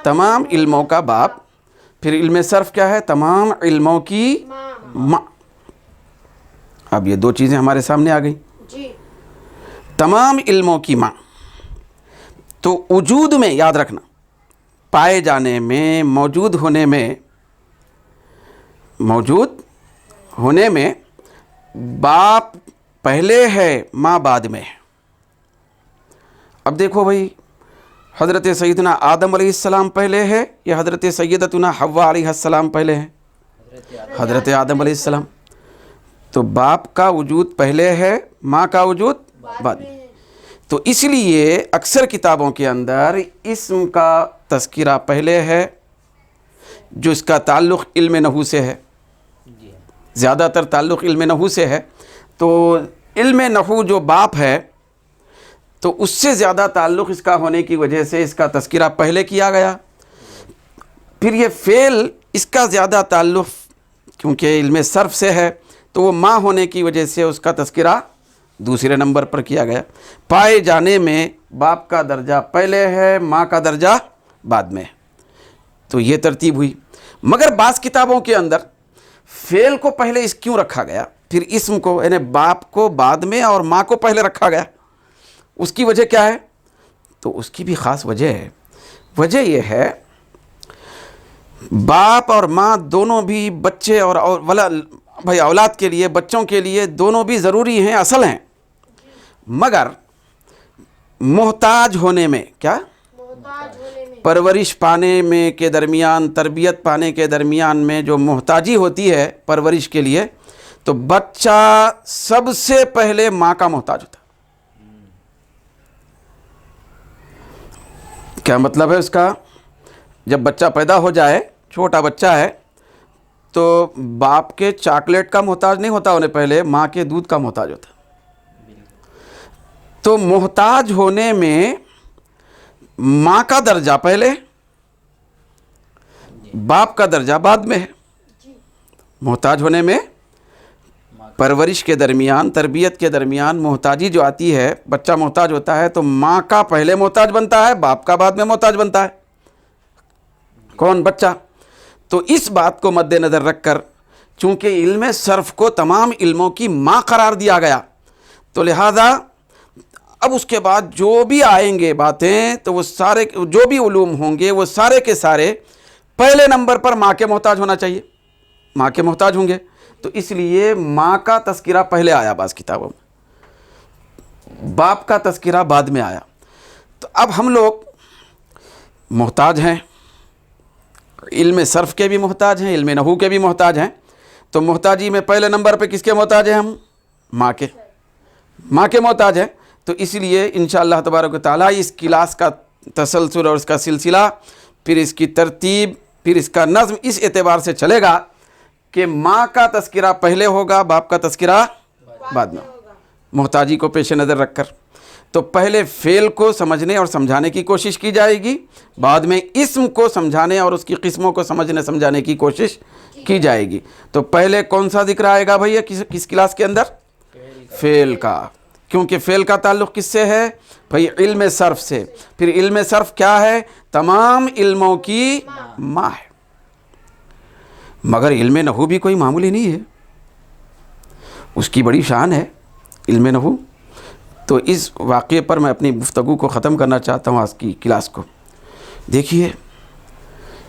تمام علموں کا باپ. پھر علم صرف کیا ہے؟ تمام علموں کی ماں. اب یہ دو چیزیں ہمارے سامنے آ گئی. تمام علموں کی ماں. تو وجود میں یاد رکھنا، پائے جانے میں، موجود ہونے میں باپ پہلے ہے، ماں بعد میں ہے. اب دیکھو بھائی، حضرت سیدنا آدم علیہ السلام پہلے ہے یا حضرت سیدتنا حوا علیہ السلام پہلے ہے؟ حضرت آدم علیہ السلام. تو باپ کا وجود پہلے ہے، ماں کا وجود بعد میں. تو اس لیے اکثر کتابوں کے اندر اسم کا تذکرہ پہلے ہے، جو اس کا تعلق علم نحو سے ہے، زیادہ تر تعلق علم نحو سے ہے. تو علم نحو جو باپ ہے تو اس سے زیادہ تعلق اس کا ہونے کی وجہ سے اس کا تذکرہ پہلے کیا گیا. پھر یہ فعل اس کا زیادہ تعلق کیونکہ علم صرف سے ہے تو وہ ماں ہونے کی وجہ سے اس کا تذکرہ دوسرے نمبر پر کیا گیا. پائے جانے میں باپ کا درجہ پہلے ہے، ماں کا درجہ بعد میں. تو یہ ترتیب ہوئی. مگر بعض کتابوں کے اندر فعل کو پہلے اس کیوں رکھا گیا، پھر اسم کو یعنی باپ کو بعد میں اور ماں کو پہلے رکھا گیا، اس کی وجہ کیا ہے؟ تو اس کی بھی خاص وجہ ہے. وجہ یہ ہے باپ اور ماں دونوں بھی بچے اور بھائی اولاد کے لیے، بچوں کے لیے دونوں بھی ضروری ہیں، اصل ہیں. مگر محتاج ہونے میں، کیا پرورش پانے میں کے درمیان، تربیت پانے کے درمیان میں جو محتاجی ہوتی ہے پرورش کے لیے، تو بچہ سب سے پہلے ماں کا محتاج ہوتا ہے. کیا مطلب ہے اس کا؟ جب بچہ پیدا ہو جائے، چھوٹا بچہ ہے، تو باپ کے چاکلیٹ کا محتاج نہیں ہوتا، انہیں پہلے ماں کے دودھ کا محتاج ہوتا. تو محتاج ہونے میں ماں کا درجہ پہلے، باپ کا درجہ بعد میں ہے. محتاج ہونے میں پرورش کے درمیان، تربیت کے درمیان محتاجی جو آتی ہے، بچہ محتاج ہوتا ہے تو ماں کا پہلے محتاج بنتا ہے، باپ کا بعد میں محتاج بنتا ہے۔ کون؟ بچہ۔ تو اس بات کو مد نظر رکھ کر چونکہ علم صرف کو تمام علموں کی ماں قرار دیا گیا، تو لہذا اب اس کے بعد جو بھی آئیں گے باتیں تو وہ سارے جو بھی علوم ہوں گے وہ سارے کے سارے پہلے نمبر پر ماں کے محتاج ہونا چاہیے، ماں کے محتاج ہوں گے۔ تو اس لیے ماں کا تذکرہ پہلے آیا بعض کتابوں میں، باپ کا تذکرہ بعد میں آیا۔ تو اب ہم لوگ محتاج ہیں، علم صرف کے بھی محتاج ہیں، علم نحو کے بھی محتاج ہیں۔ تو محتاجی میں پہلے نمبر پہ کس کے محتاج ہیں ہم؟ ماں کے، ماں کے محتاج ہیں۔ تو اس لیے انشاءاللہ تبارک و تعالیٰ اس کلاس کا تسلسل اور اس کا سلسلہ، پھر اس کی ترتیب، پھر اس کا نظم اس اعتبار سے چلے گا کہ ماں کا تذکرہ پہلے ہوگا، باپ کا تذکرہ بعد میں، محتاجی کو پیش نظر رکھ کر۔ تو پہلے فعل کو سمجھنے اور سمجھانے کی کوشش کی جائے گی، بعد میں اسم کو سمجھانے اور اس کی قسموں کو سمجھنے سمجھانے کی کوشش کی جائے گی۔ تو پہلے کون سا ذکر آئے گا بھیا کس کلاس کے اندر؟ فعل کا، کیونکہ فعل کا تعلق کس سے ہے بھئی؟ علم صرف سے۔ پھر علم صرف کیا ہے؟ تمام علموں کی ماں ہے۔ مگر علم نحو بھی کوئی معمولی نہیں ہے، اس کی بڑی شان ہے علم نحو۔ تو اس واقعے پر میں اپنی گفتگو کو ختم کرنا چاہتا ہوں آج کی کلاس کو۔ دیکھیے،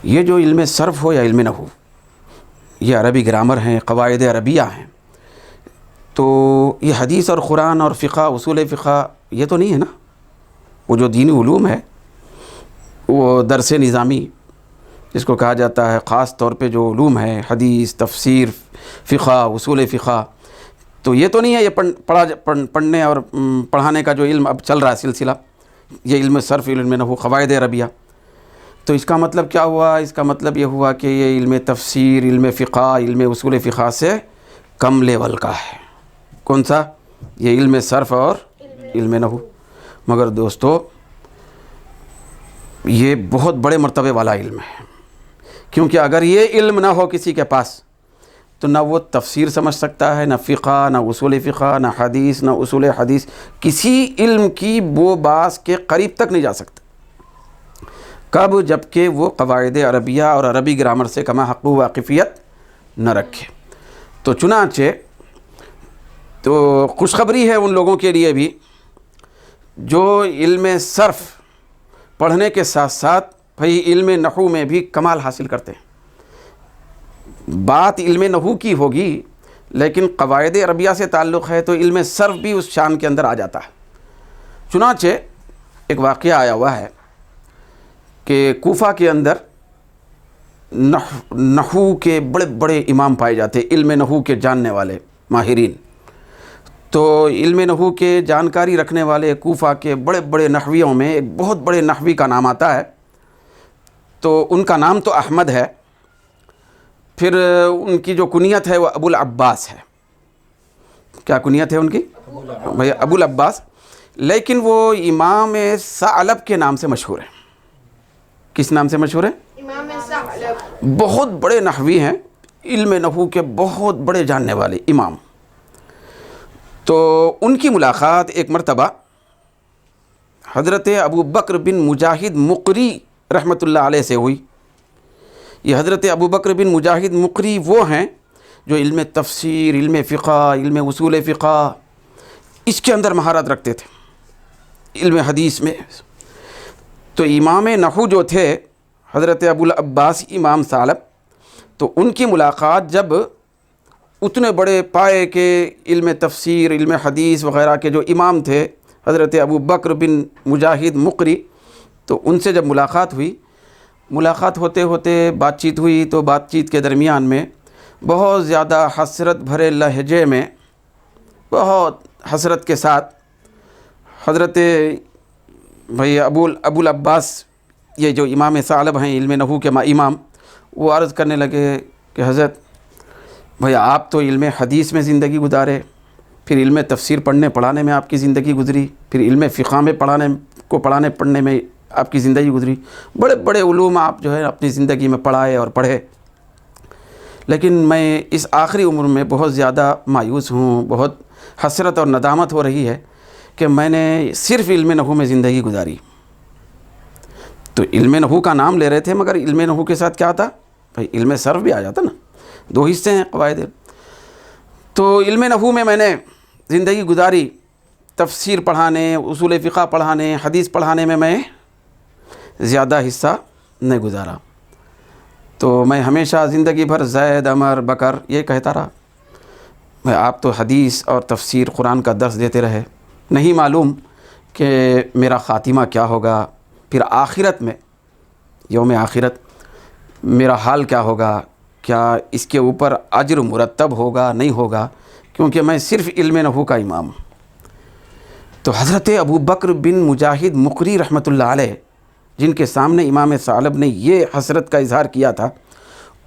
یہ جو علم صرف ہو یا علم نحو، یہ عربی گرامر ہیں، قواعد عربیہ ہیں۔ تو یہ حدیث اور قرآن اور فقہ، اصول فقہ، یہ تو نہیں ہے نا۔ وہ جو دینی علوم ہے، وہ درس نظامی جس کو کہا جاتا ہے، خاص طور پہ جو علوم ہے، حدیث، تفسیر، فقہ، اصول فقہ، تو یہ تو نہیں ہے یہ پڑھنے اور پڑھانے کا جو علم اب چل رہا ہے سلسلہ، یہ علم صرف، علم نحو، قواعد عربیہ۔ تو اس کا مطلب کیا ہوا؟ اس کا مطلب یہ ہوا کہ یہ علم تفسیر، علم فقہ، علم اصول فقہ سے کم لیول کا ہے۔ کون سا؟ یہ علم صرف اور علم نحو۔ مگر دوستو، یہ بہت بڑے مرتبے والا علم ہے، کیونکہ اگر یہ علم نہ ہو کسی کے پاس تو نہ وہ تفسیر سمجھ سکتا ہے، نہ فقہ، نہ اصول فقہ، نہ حدیث، نہ اصول حدیث، کسی علم کی بو باس کے قریب تک نہیں جا سکتا۔ کب؟ جبکہ وہ قواعد عربیہ اور عربی گرامر سے کما حق واقفیت نہ رکھے۔ تو چنانچہ تو خوشخبری ہے ان لوگوں کے لیے بھی جو علم صرف پڑھنے کے ساتھ ساتھ بھئی علم نحو میں بھی کمال حاصل کرتے ہیں۔ بات علم نحو کی ہوگی لیکن قواعد عربیہ سے تعلق ہے تو علم صرف بھی اس شان کے اندر آ جاتا ہے۔ چنانچہ ایک واقعہ آیا ہوا ہے کہ کوفہ کے اندر نحو کے بڑے بڑے امام پائے جاتے، علم نحو کے جاننے والے ماہرین۔ تو علم نحو کے جانکاری رکھنے والے کوفہ کے بڑے بڑے نحویوں میں ایک بہت بڑے نحوی کا نام آتا ہے۔ تو ان کا نام تو احمد ہے، پھر ان کی جو کنیت ہے وہ ابو العباس ہے۔ کیا کنیت ہے ان کی؟ بھئی ابو العباس۔ لیکن وہ امام ثعلب کے نام سے مشہور ہیں۔ کس نام سے مشہور ہیں؟ امام ثعلب۔ بہت بڑے نحوی ہیں، علم نحو کے بہت بڑے جاننے والے امام۔ تو ان کی ملاقات ایک مرتبہ حضرت ابو بکر بن مجاہد مقری رحمۃ اللہ علیہ سے ہوئی۔ یہ حضرت ابو بکر بن مجاہد مقری وہ ہیں جو علم تفسیر، علم فقہ، علم اصول فقہ، اس کے اندر مہارت رکھتے تھے، علم حدیث میں۔ تو امام نحو جو تھے حضرت ابو العباس امام ثعلب، تو ان کی ملاقات جب اتنے بڑے پائے کے علم تفسیر، علم حدیث وغیرہ کے جو امام تھے حضرت ابو بکر بن مجاہد مقری، تو ان سے جب ملاقات ہوئی، ملاقات ہوتے ہوتے بات چیت ہوئی، تو بات چیت کے درمیان میں بہت زیادہ حسرت بھرے لہجے میں، بہت حسرت کے ساتھ حضرت بھئی ابو العباس، یہ جو امام ثعلب ہیں علم نحو کے امام، وہ عرض کرنے لگے کہ حضرت بھئی آپ تو علم حدیث میں زندگی گزارے، پھر علم تفسیر پڑھنے پڑھانے میں آپ کی زندگی گزری، پھر علم فقہ میں پڑھانے پڑھنے میں آپ کی زندگی گزری، بڑے بڑے علوم آپ جو ہے اپنی زندگی میں پڑھائے اور پڑھے، لیکن میں اس آخری عمر میں بہت زیادہ مایوس ہوں، بہت حسرت اور ندامت ہو رہی ہے کہ میں نے صرف علم نحو میں زندگی گزاری۔ تو علم نحو کا نام لے رہے تھے، مگر علم نحو کے ساتھ کیا تھا بھائی؟ علم صرف بھی آ جاتا نا، دو حصے ہیں قواعد۔ تو علم نحو میں میں نے زندگی گزاری، تفسیر پڑھانے، اصول فقہ پڑھانے، حدیث پڑھانے میں زیادہ حصہ نہیں گزارا۔ تو میں ہمیشہ زندگی بھر زید، عمر، بکر یہ کہتا رہا، میں آپ تو حدیث اور تفسیر قرآن کا درس دیتے رہے، نہیں معلوم کہ میرا خاتمہ کیا ہوگا، پھر آخرت میں، یوم آخرت میرا حال کیا ہوگا، کیا اس کے اوپر اجر مرتب ہوگا نہیں ہوگا، کیونکہ میں صرف علم نحو کا امام ہوں۔ تو حضرت ابو بکر بن مجاہد مقری رحمۃ اللہ علیہ، جن کے سامنے امام ثعلب نے یہ حسرت کا اظہار کیا تھا،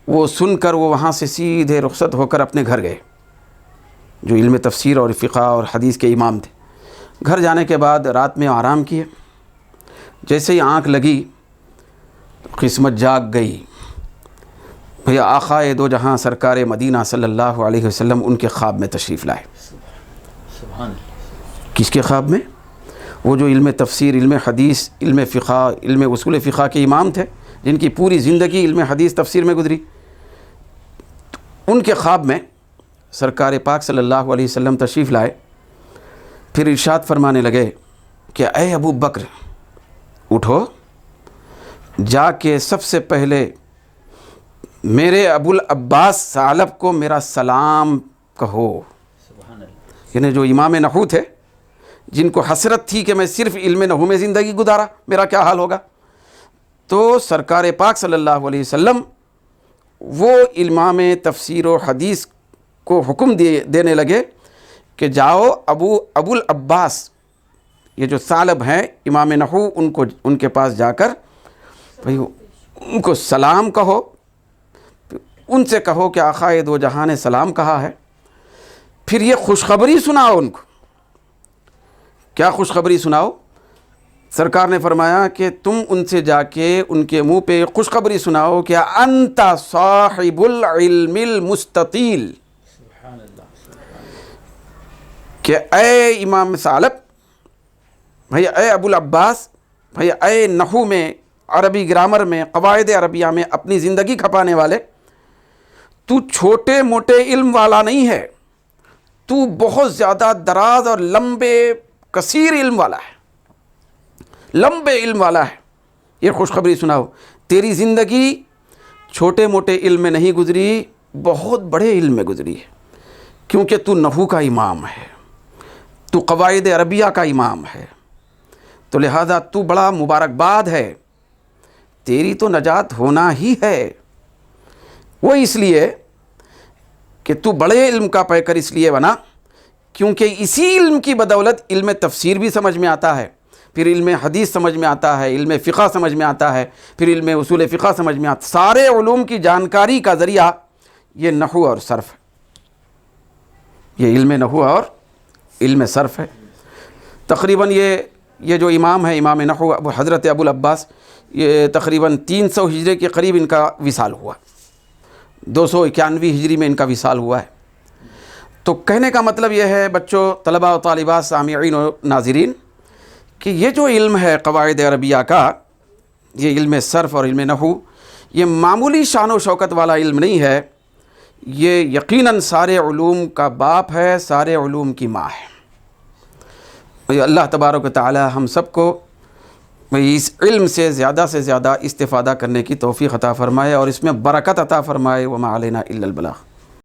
وہ سن کر وہ وہاں سے سیدھے رخصت ہو کر اپنے گھر گئے، جو علم تفسیر اور فقہ اور حدیث کے امام تھے۔ گھر جانے کے بعد رات میں آرام کیے، جیسے ہی آنکھ لگی قسمت جاگ گئی، بھیا آقائے دو جہاں سرکار مدینہ صلی اللہ علیہ وسلم ان کے خواب میں تشریف لائے۔ سبحان اللہ۔ کس کے خواب میں؟ وہ جو علم تفسیر، علم حدیث، علم فقہ، علم اصول فقہ کے امام تھے، جن کی پوری زندگی علم حدیث تفسیر میں گزری، ان کے خواب میں سرکار پاک صلی اللہ علیہ وسلم تشریف لائے۔ پھر ارشاد فرمانے لگے کہ اے ابو بکر اٹھو، جا کے سب سے پہلے میرے ابو العباس ثعلب کو میرا سلام کہو۔ سبحان اللہ۔ یعنی جو امام نحو تھے، جن کو حسرت تھی کہ میں صرف علم نحو میں زندگی گزارا، میرا کیا حال ہوگا، تو سرکار پاک صلی اللہ علیہ وسلم وہ امام تفسیر و حدیث کو حکم دینے لگے کہ جاؤ ابو العباس، یہ جو ثعلب ہیں امام نحو، ان کے پاس جا کر بھئی ان کو سلام کہو، ان سے کہو کہ آقائے دو جہاں نے سلام کہا ہے۔ پھر یہ خوشخبری سناؤ ان کو۔ کیا خوشخبری سناؤ؟ سرکار نے فرمایا کہ تم ان سے جا کے ان کے منہ پہ خوشخبری سناؤ کہ انت صاحب العلم المستطیل، سبحان اللہ۔ کہ اے امام ثعلب، بھیا اے ابو العباس، بھیا اے نحو میں، عربی گرامر میں، قواعد عربیہ میں اپنی زندگی کھپانے والے، تو چھوٹے موٹے علم والا نہیں ہے، تو بہت زیادہ دراز اور لمبے کثیر علم والا ہے، لمبے علم والا ہے۔ یہ خوشخبری سناؤ، تیری زندگی چھوٹے موٹے علم میں نہیں گزری، بہت بڑے علم میں گزری ہے، کیونکہ تو نحو کا امام ہے، تو قواعد عربیہ کا امام ہے، تو لہذا تو بڑا مبارکباد ہے، تیری تو نجات ہونا ہی ہے۔ وہ اس لیے کہ تو بڑے علم کا پیکر اس لیے بنا کیونکہ اسی علم کی بدولت علم تفسیر بھی سمجھ میں آتا ہے، پھر علم حدیث سمجھ میں آتا ہے، علم فقہ سمجھ میں آتا ہے، پھر علم اصول فقہ سمجھ میں آتا ہے۔ سارے علوم کی جانکاری کا ذریعہ یہ نحو اور صرف ہے، یہ علم نحو اور علم صرف ہے۔ تقریباً یہ جو امام ہے، امام نحو حضرت ابو العباس، یہ تقریباً 300 ہجری کے قریب ان کا وصال ہوا، 291 ہجری میں ان کا وصال ہوا ہے۔ تو کہنے کا مطلب یہ ہے بچوں، طلباء و طالبات، سامعین و ناظرین، کہ یہ جو علم ہے قواعد عربیہ کا، یہ علم صرف اور علم نحو، یہ معمولی شان و شوکت والا علم نہیں ہے، یہ یقیناً سارے علوم کا باپ ہے، سارے علوم کی ماں ہے۔ اللہ تبارک و تعالی ہم سب کو اس علم سے زیادہ استفادہ کرنے کی توفیق عطا فرمائے اور اس میں برکت عطا فرمائے۔ وما علینا الا البلاغ۔